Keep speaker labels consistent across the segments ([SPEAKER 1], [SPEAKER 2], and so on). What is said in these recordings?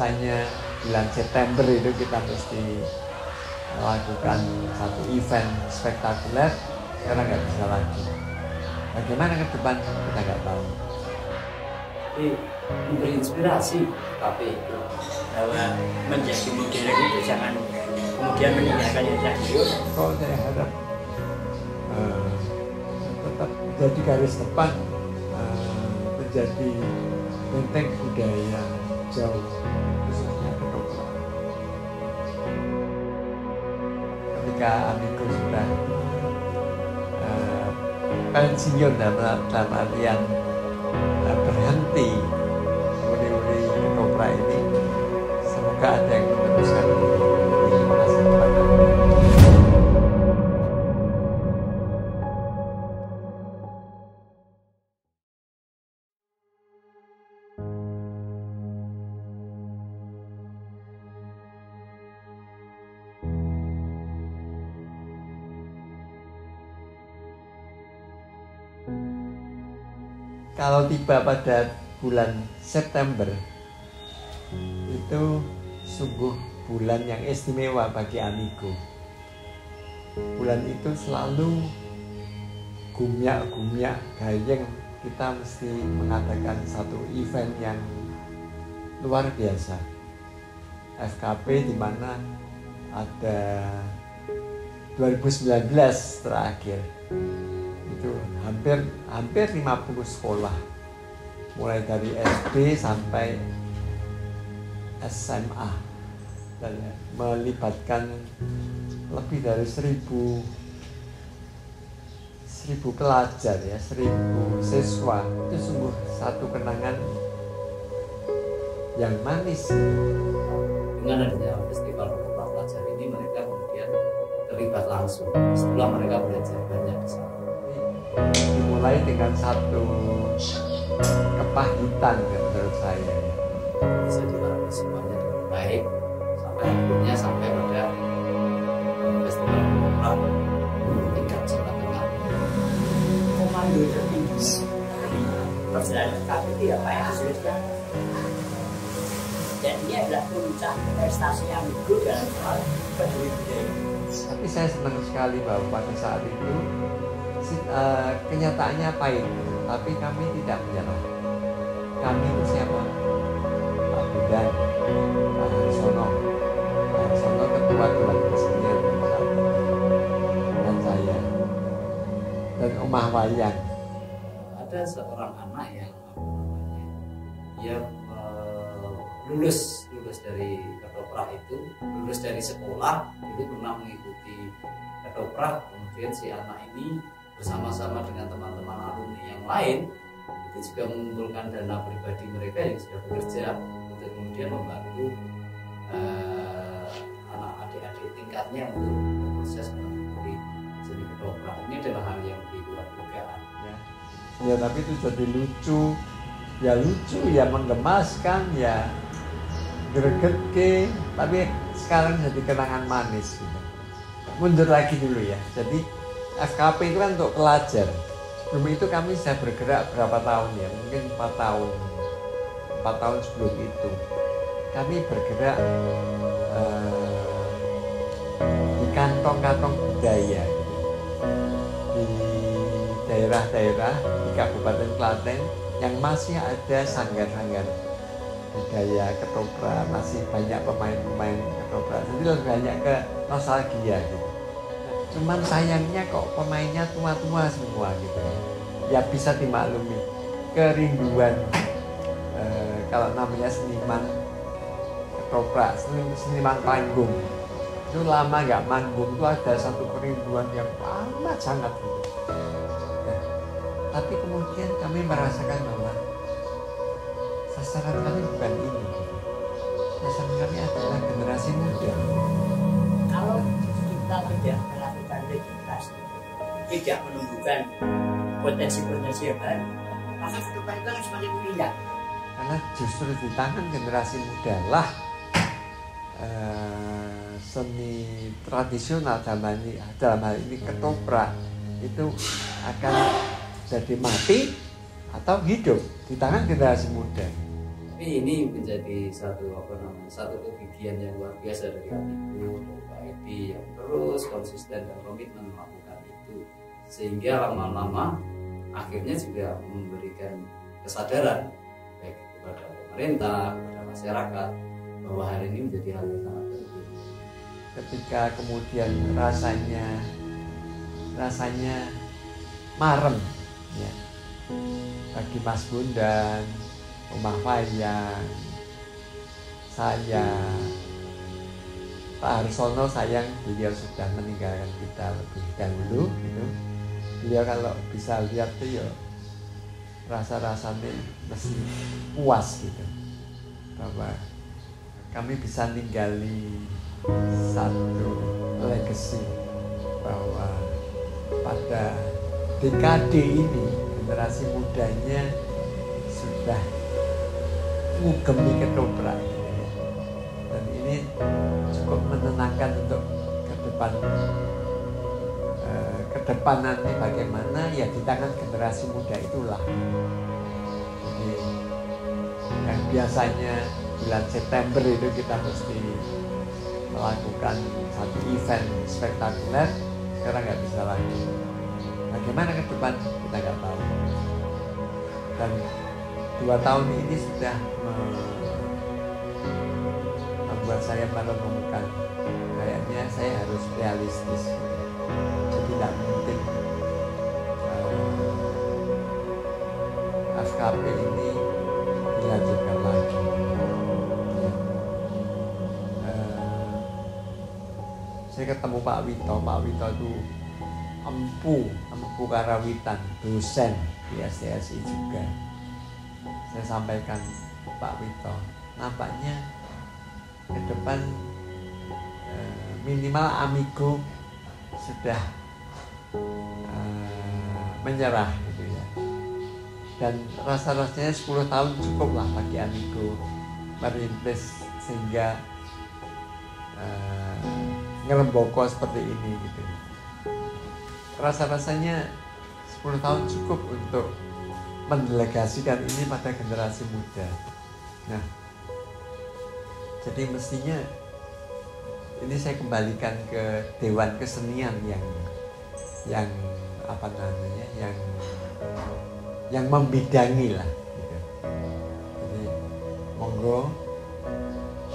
[SPEAKER 1] biasanya bulan September itu kita mesti melakukan satu event spektakuler, sekarang nggak bisa lagi. Bagaimana ke depan kita nggak tahu.
[SPEAKER 2] Tapi memberi inspirasi tapi bahwa menjadi model itu jangan kemudian meninggalkan yang tadi.
[SPEAKER 1] Kalau saya harap tetap menjadi garis depan, menjadi benteng budaya jauh, khususnya kedokteran. Ketika Amigo sudah pensiun dalam artian berhenti uri-uri kedokteran ini, semoga ada yang meneruskan di masa depan. Kalau tiba pada bulan September, itu sungguh bulan yang istimewa bagi Amigo. Bulan itu selalu gumyak-gumyak gayeng, kita mesti mengadakan satu event yang luar biasa. FKP di mana ada 2019 terakhir. Itu hampir 50 sekolah, mulai dari SD sampai SMA, dan melibatkan lebih dari 1000 pelajar ya, 1000 siswa. Itu sungguh satu kenangan yang manis.
[SPEAKER 2] Dengan adanya festival kedokteran pelajar ini, mereka kemudian terlibat langsung. Setelah mereka belajar banyak di sana.
[SPEAKER 1] Dimulai dengan satu kepahitan menurut saya ya.
[SPEAKER 2] Bisa dilalui semuanya dengan baik sampai akhirnya sampai pada festival kedokteran tingkat Jawa Tengah.
[SPEAKER 3] Komando tertinggi perjalanan KPT ya Pak ya, sudah. Dan ini adalah puncak prestasi Amigo dalam soal peduli budaya.
[SPEAKER 1] Tapi saya senang sekali bahwa pada saat itu kenyataannya pahit, tapi kami tidak menyerah. Kami itu siapa? Pak Budan, Pak Harsono, ketua Dewan Kesenian, dan saya, dan Omah Wayang.
[SPEAKER 2] Ada seorang anak yang dia lulus dari kedokteran itu, lulus dari sekolah, dulu pernah mengikuti kedokteran. Kemudian si anak ini bersama-sama dengan teman-teman alumni yang lain itu juga mengumpulkan dana pribadi mereka yang sudah bekerja untuk kemudian membantu anak adik-adik tingkatnya untuk proses mengikuti seni kedokteran. Ini adalah hal yang di luar dugaan.
[SPEAKER 1] Ya, tapi itu jadi lucu ya, menggemaskan ya, gregetke, tapi sekarang jadi kenangan manis gitu. Mundur lagi dulu ya, jadi FKP itu kan untuk pelajar. Sebelum itu kami sudah bergerak berapa tahun ya, mungkin 4 tahun sebelum itu kami bergerak di kantong-kantong budaya di daerah-daerah di Kabupaten Klaten yang masih ada sanggar-sanggar budaya ketoprak, masih banyak pemain-pemain ketoprak, jadi lebih banyak ke nostalgia gitu. Cuman sayangnya kok pemainnya tua-tua semua gitu ya, bisa dimaklumi kerinduan kalau namanya seniman ketoprak, seniman panggung itu lama nggak manggung, itu ada satu kerinduan yang amat sangat gitu. Nah, tapi kemudian kami merasakan bahwa sasaran kami bukan ini, sasaran kami adalah generasi muda.
[SPEAKER 3] Kalau kita tidak melakukan regenerasi, tidak menumbuhkan potensi-potensi yang baru, maka kehidupan itu akan semakin indah.
[SPEAKER 1] Karena justru di tangan generasi muda lah seni tradisional dalam hal ini ketoprak itu akan jadi mati atau hidup di tangan generasi muda.
[SPEAKER 2] Tapi ini menjadi satu kegigihan yang luar biasa dari Amigo, dari Pak Edi yang terus konsisten dan komitmen melakukan itu, sehingga lama-lama akhirnya juga memberikan kesadaran baik kepada pemerintah, kepada masyarakat bahwa hal ini menjadi hal yang sangat penting.
[SPEAKER 1] Ketika kemudian rasanya marem ya, bagi Mas Bondan, Rumah Wayang, saya, Pak Harsono, sayang beliau sudah meninggalkan kita lebih dahulu gitu. Beliau kalau bisa lihat tuh ya rasa-rasanya mesti puas gitu, bahwa kami bisa ninggali satu legacy, bahwa pada dekade ini generasi mudanya sudah ngugemi ketoprak gitu ya. Dan ini cukup menenangkan untuk ke depan nanti bagaimana ya, di tangan generasi muda itulah. Jadi yang biasanya bulan September itu kita mesti melakukan satu event spektakuler, sekarang nggak bisa lagi. Bagaimana ke depan kita nggak tahu. Dan 2 tahun ini sudah membuat saya merenungkan, kayaknya saya harus realistis. Jadi tidak mungkin FKP ini dilanjutkan lagi. Ya. Saya ketemu Pak Wito itu empu karawitan, dosen di STSI juga. Saya sampaikan Pak Wito, nampaknya ke depan minimal Amigo sudah menyerah gitu ya. Dan rasa-rasanya 10 tahun cukuplah bagi Amigo merintis sehingga ngeremboko seperti ini gitu. Rasa-rasanya 10 tahun cukup untuk mendelegasikan ini pada generasi muda. Nah, jadi mestinya ini saya kembalikan ke Dewan Kesenian yang apa namanya, yang membidangi lah gitu. Jadi monggo,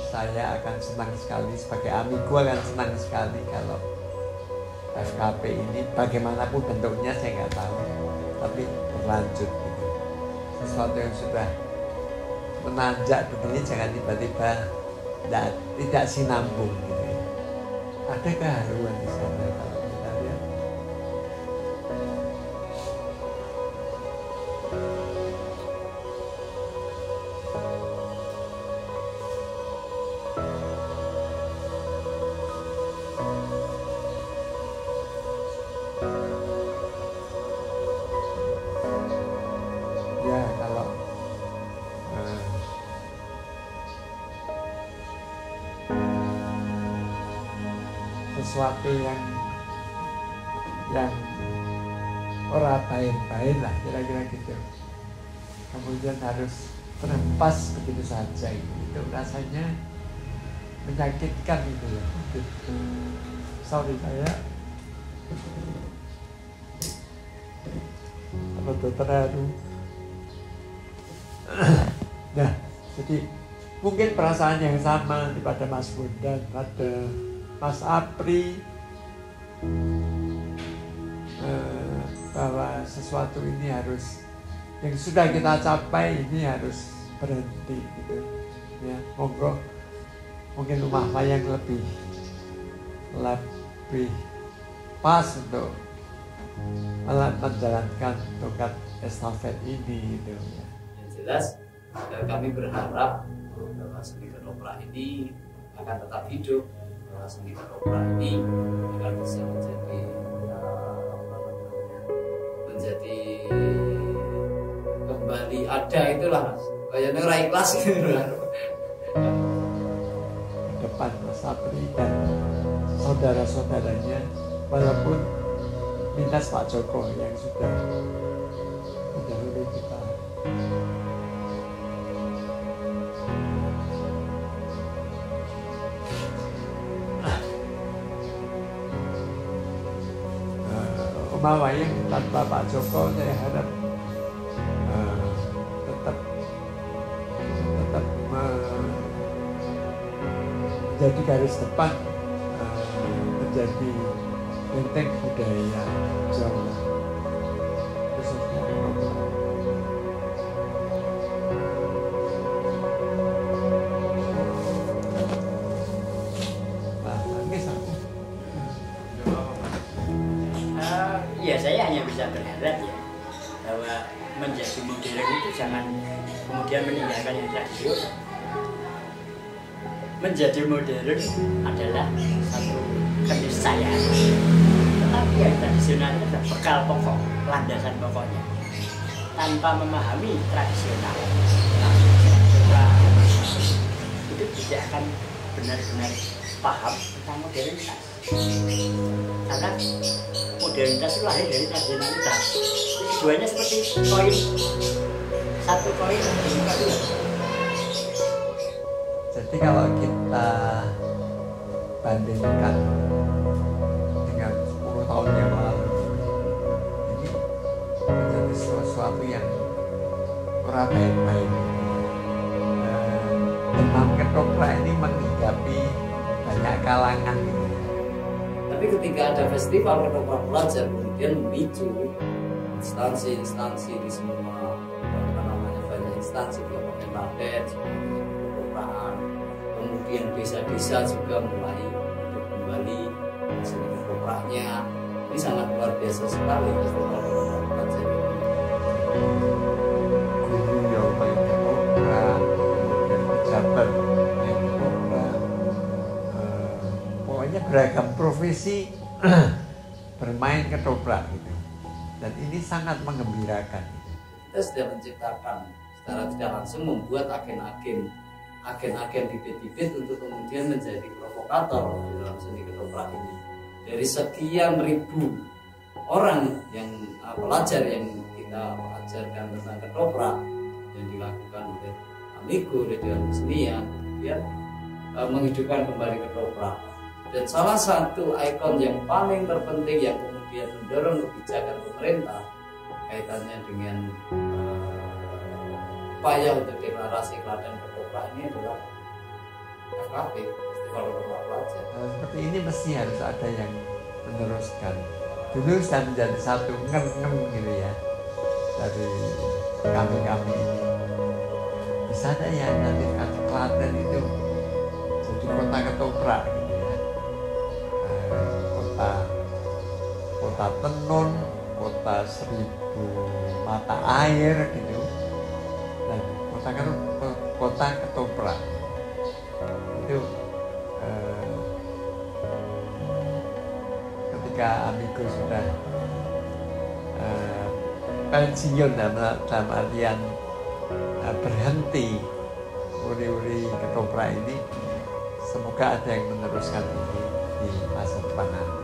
[SPEAKER 1] saya akan senang sekali sebagai Amigo, akan senang sekali kalau FKP ini bagaimanapun bentuknya saya nggak tahu, tapi berlanjut gitu. Sesuatu yang sudah menanjak begini jangan tiba-tiba tidak sinambung gitu ya. Ada keharuan di sana kalau kita lihat. Ya kalau sesuatu yang ora baik-baik lah kira-kira gitu, kemudian harus terhempas begitu saja itu rasanya menyakitkan gitu ya. Sorry saya rada terharu. Nah, jadi mungkin perasaan yang sama pada Mas Bondan, pada Mas Apri, bahwa sesuatu ini harus, yang sudah kita capai ini harus berhenti gitu ya. Monggo mungkin Rumah Wayang lebih pas untuk menjalankan tongkat estafet ini gitu ya.
[SPEAKER 2] Yang jelas kami berharap bahwa seni ketoprak ini akan tetap hidup, bahwa seni ketoprak ini akan bisa menjadi kembali ada, itulah Mas, kayaknya ora ikhlas gitu lah.
[SPEAKER 1] Ke depan Mas Apri dan saudara-saudaranya, walaupun minus Pak Joko yang sudah mendahului kita. Roma Wayang tanpa Pak Joko saya harap tetap menjadi garis depan, menjadi benteng budaya Jawa khususnya Roma.
[SPEAKER 3] Ya saya hanya bisa berharap ya bahwa menjadi modern itu jangan kemudian meninggalkan yang tradisional. Menjadi modern adalah satu keniscayaan, tetapi yang tradisional itu adalah bekal pokok, landasan pokoknya. Tanpa memahami tradisional, itu tidak akan benar-benar paham tentang modernitas. Karena modernitas itu lahir dari tradisionalitas. Keduanya seperti koin, satu koin dibuka dua.
[SPEAKER 1] Jadi kalau kita bandingkan dengan 10 tahun yang lalu, ini menjadi sesuatu yang kurang baik-baik. Demam ketoprak ini menghinggapi banyak kalangan.
[SPEAKER 2] Tapi ketika ada festival ketoprak pelajar, kemudian memicu instansi-instansi di semua banyak instansi di Kabupaten Klaten, ketoprakan, kemudian desa-desa juga mulai hidup kembali seni ketopraknya. Ini sangat luar biasa sekali festival ketoprak pelajar ini.
[SPEAKER 1] Guru yang main ketoprak, kemudian pejabat main ketoprak, pokoknya beragam profesi bermain ketoprak gitu. Dan ini sangat menggembirakan.
[SPEAKER 2] Kita sudah menciptakan secara tidak langsung, membuat agen-agen bibit-bibit untuk kemudian menjadi provokator di dalam seni ketoprak ini. Dari sekian ribu orang yang pelajar yang kita ajarkan tentang ketoprak yang dilakukan oleh Amigo, oleh Dewan Kesenian, kemudian menghidupkan kembali ketoprak. Dan salah satu ikon yang paling terpenting yang kemudian mendorong kebijakan pemerintah kaitannya dengan upaya untuk deklarasi Klaten Ketoprak ini adalah FKP, Festival Ketoprak Pelajar.
[SPEAKER 1] Seperti ini mesti harus ada yang meneruskan. Dulu sudah menjadi satu ngem gitu ya dari kami ini. Bisa ada yang nanti Klaten itu jadi kota ketoprak gitu ya. Kota tenun, kota 1000 mata air gitu, dan kota ketoprak itu ketika Amigo sudah pensiun dalam artian berhenti uri-uri ketoprak ini, semoga ada yang meneruskan ini di masa depan nanti.